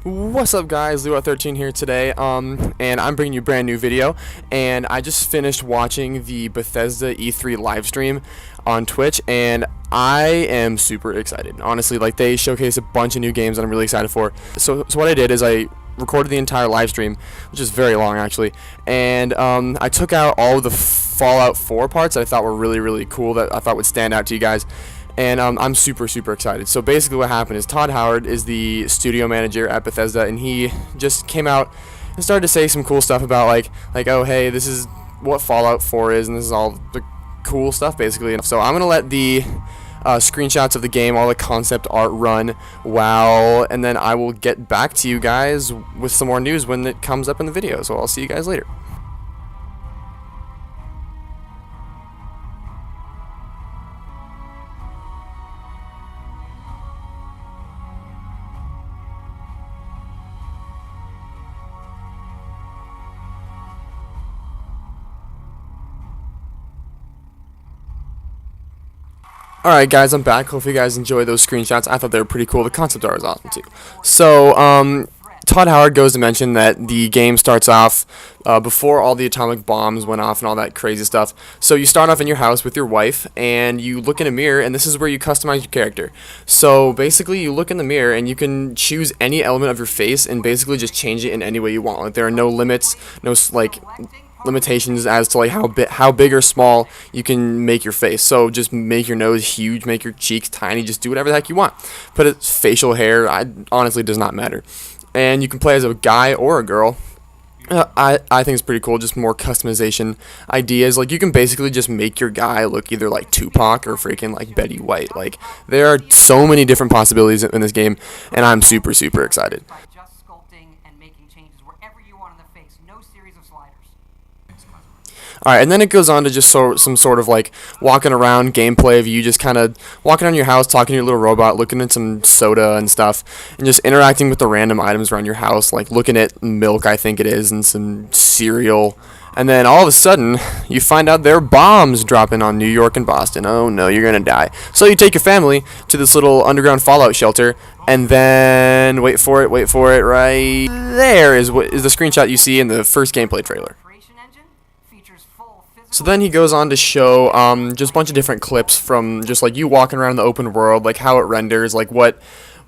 What's up, guys? Leo13 here today, and I'm bringing you a brand new video. And I just finished watching the Bethesda E3 live stream on Twitch, and I am super excited. Honestly, like, they showcased a bunch of new games that I'm really excited for. So what I did is I recorded the entire live stream, which is very long actually, and I took out all of the Fallout 4 parts that I thought were really cool, that I thought would stand out to you guys. And I'm super excited. So basically what happened is Todd Howard is the studio manager at Bethesda, and he just came out and started to say some cool stuff about like oh, hey, this is what Fallout 4 is, and this is all the cool stuff basically. And so I'm gonna let the screenshots of the game, all the concept art run and then I will get back to you guys with some more news when it comes up in the video. So I'll see you guys later. Alright guys, I'm back. Hopefully you guys enjoyed those screenshots. I thought they were pretty cool. The concept art was awesome too. So, Todd Howard goes to mention that the game starts off before all the atomic bombs went off and all that crazy stuff. So you start off in your house with your wife, and you look in a mirror, and this is where you customize your character. So basically you look in the mirror and you can choose any element of your face and basically just change it in any way you want. Like, there are no limits, no limitations as to like how big or small you can make your face. So just make your nose huge, make your cheeks tiny, just do whatever the heck you want. Put it facial hair, honestly does not matter. And you can play as a guy or a girl. I think it's pretty cool, just more customization ideas. Like, you can basically just make your guy look either like Tupac or freaking like Betty White. Like, there are so many different possibilities in this game, and I'm super excited. Just sculpting and making changes wherever you want in the face. No series of sliders. Alright, and then it goes on to just some sort of like walking around gameplay of you just kind of walking around your house, talking to your little robot, looking at some soda and stuff, and just interacting with the random items around your house, like looking at milk, I think it is, and some cereal. And then all of a sudden, you find out there are bombs dropping on New York and Boston. Oh no, you're gonna die. So you take your family to this little underground fallout shelter, and then wait for it, right there is the screenshot you see in the first gameplay trailer. So then he goes on to show just a bunch of different clips from just like you walking around the open world, like how it renders, like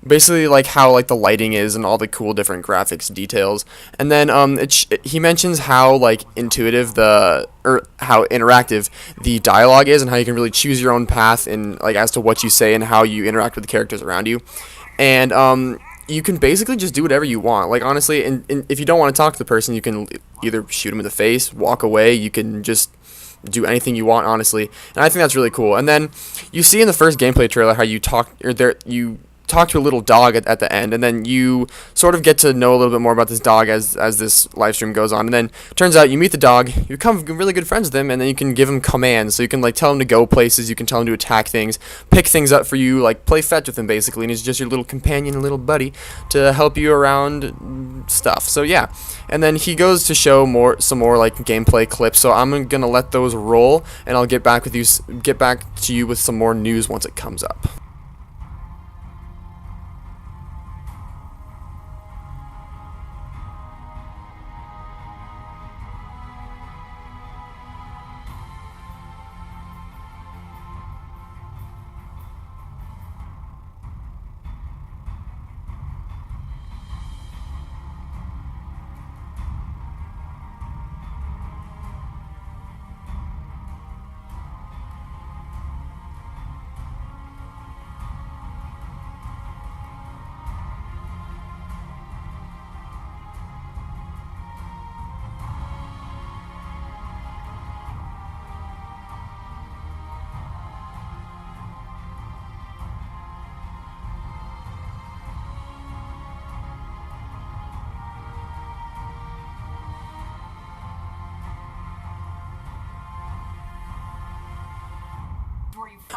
basically like how like the lighting is and all the cool different graphics details. And then he mentions how like intuitive how interactive the dialogue is, and how you can really choose your own path and like as to what you say and how you interact with the characters around you. And you can basically just do whatever you want. Like, honestly, and if you don't want to talk to the person, you can either shoot him in the face, walk away, you can just do anything you want, honestly. And I think that's really cool. And then you see in the first gameplay trailer how you talk to a little dog at the end, and then you sort of get to know a little bit more about this dog as this live stream goes on. And then turns out you meet the dog, you become really good friends with him, and then you can give him commands. So you can like tell him to go places, you can tell him to attack things, pick things up for you, like play fetch with him basically, and he's just your little companion, little buddy to help you around stuff. So yeah. And then he goes to show some more like gameplay clips. So I'm gonna let those roll, and I'll get back to you with some more news once it comes up.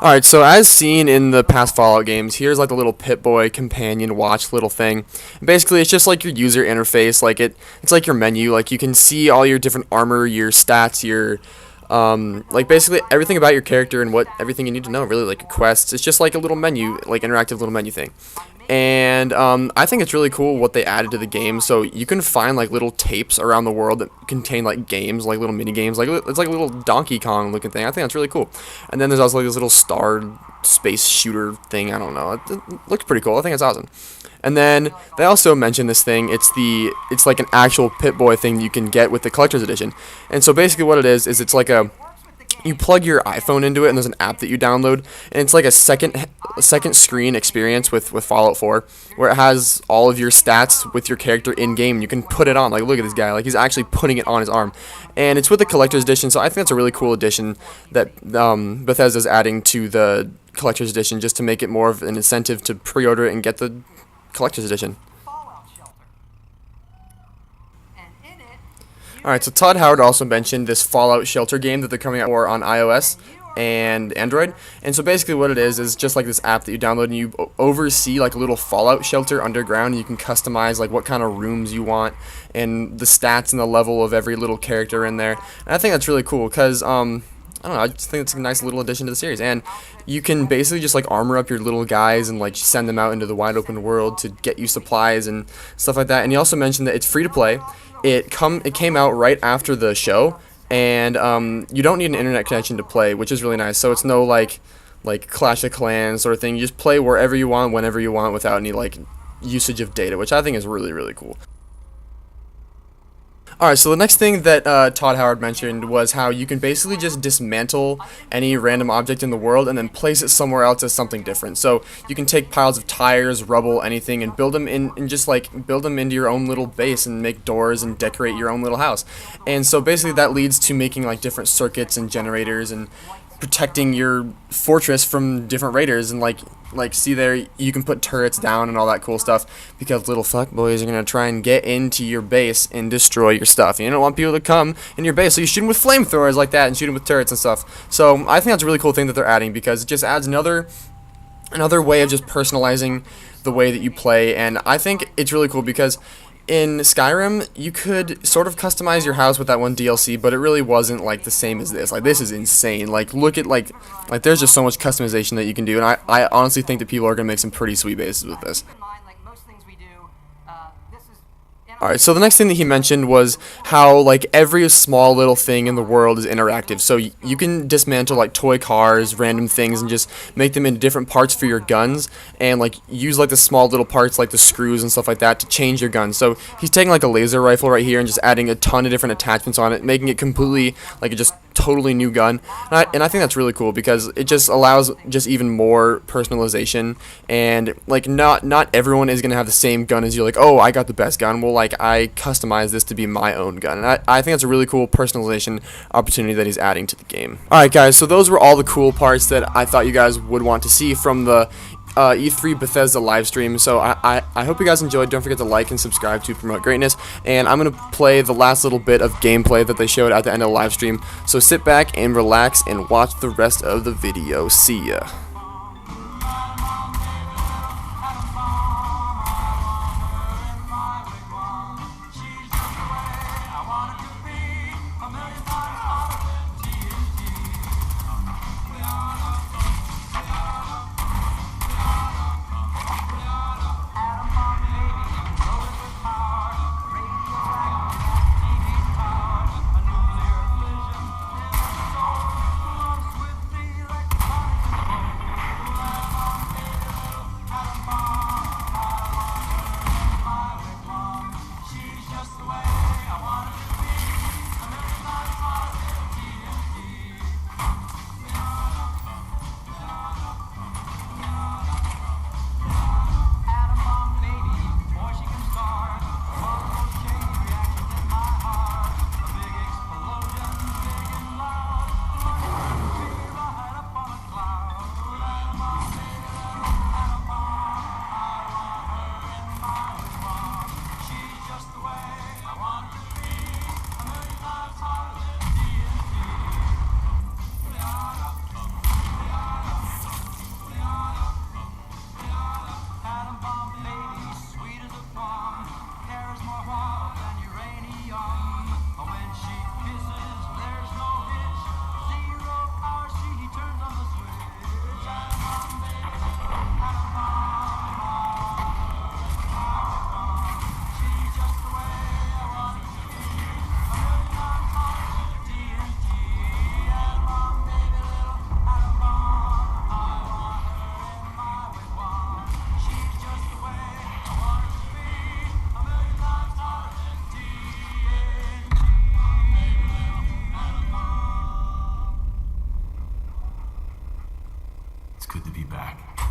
Alright, so as seen in the past Fallout games, here's like the little Pip-Boy companion watch little thing. Basically, it's just like your user interface, like it's like your menu. Like, you can see all your different armor, your stats, your like basically everything about your character and what everything you need to know, really, like your quests. It's just like a little menu, like interactive little menu thing. And I think it's really cool what they added to the game. So you can find like little tapes around the world that contain like games, like little mini games. Like it's like a little Donkey Kong looking thing. I think that's really cool. And then there's also like this little star space shooter thing. I don't know. It looks pretty cool. I think it's awesome. And then they also mentioned this thing. It's like an actual Pip-Boy thing you can get with the collector's edition. And so basically what it is it's like you plug your iPhone into it, and there's an app that you download, and it's like a second screen experience with Fallout 4, where it has all of your stats with your character in game. You can put it on. Like, look at this guy. Like, he's actually putting it on his arm, and it's with the collector's edition. So I think that's a really cool addition that Bethesda's adding to the collector's edition, just to make it more of an incentive to pre-order it and get the collector's edition. Alright, so Todd Howard also mentioned this Fallout Shelter game that they're coming out for on iOS and Android. And so basically what it is just like this app that you download, and you oversee like a little Fallout shelter underground, and you can customize like what kind of rooms you want and the stats and the level of every little character in there. And I think that's really cool because I don't know, I just think it's a nice little addition to the series. And you can basically just like armor up your little guys and like send them out into the wide open world to get you supplies and stuff like that. And he also mentioned that it's free to play. It came out right after the show, and you don't need an internet connection to play, which is really nice. So it's no like Clash of Clans sort of thing. You just play wherever you want, whenever you want, without any like usage of data, which I think is really, really cool. Alright, so the next thing that Todd Howard mentioned was how you can basically just dismantle any random object in the world and then place it somewhere else as something different. So you can take piles of tires, rubble, anything, and build them in, and just like build them into your own little base and make doors and decorate your own little house. And so basically that leads to making like different circuits and generators and protecting your fortress from different raiders. And like see there, you can put turrets down and all that cool stuff, because little fuckboys are gonna try and get into your base and destroy your stuff. You don't want people to come in your base, so you shoot them with flamethrowers like that and shoot them with turrets and stuff. So I think that's a really cool thing that they're adding, because it just adds another way of just personalizing the way that you play. And I think it's really cool because in Skyrim, you could sort of customize your house with that one DLC, but it really wasn't like the same as this. Like, this is insane. Like, look at like there's just so much customization that you can do, and I honestly think that people are gonna make some pretty sweet bases with this. Alright, so the next thing that he mentioned was how like every small little thing in the world is interactive. So you can dismantle like toy cars, random things, and just make them into different parts for your guns, and like use like the small little parts like the screws and stuff like that to change your gun. So he's taking like a laser rifle right here and just adding a ton of different attachments on it, making it completely like a just totally new gun. And I think that's really cool, because it just allows just even more personalization. And like not everyone is gonna have the same gun as you. Like, oh, I got the best gun. Well, like I customize this to be my own gun. And I think that's a really cool personalization opportunity that he's adding to the game. Alright guys, so those were all the cool parts that I thought you guys would want to see from the E3 Bethesda live stream. So I hope you guys enjoyed. Don't forget to like and subscribe to promote greatness. And I'm going to play the last little bit of gameplay that they showed at the end of the live stream. So sit back and relax and watch the rest of the video. See ya. good to be back.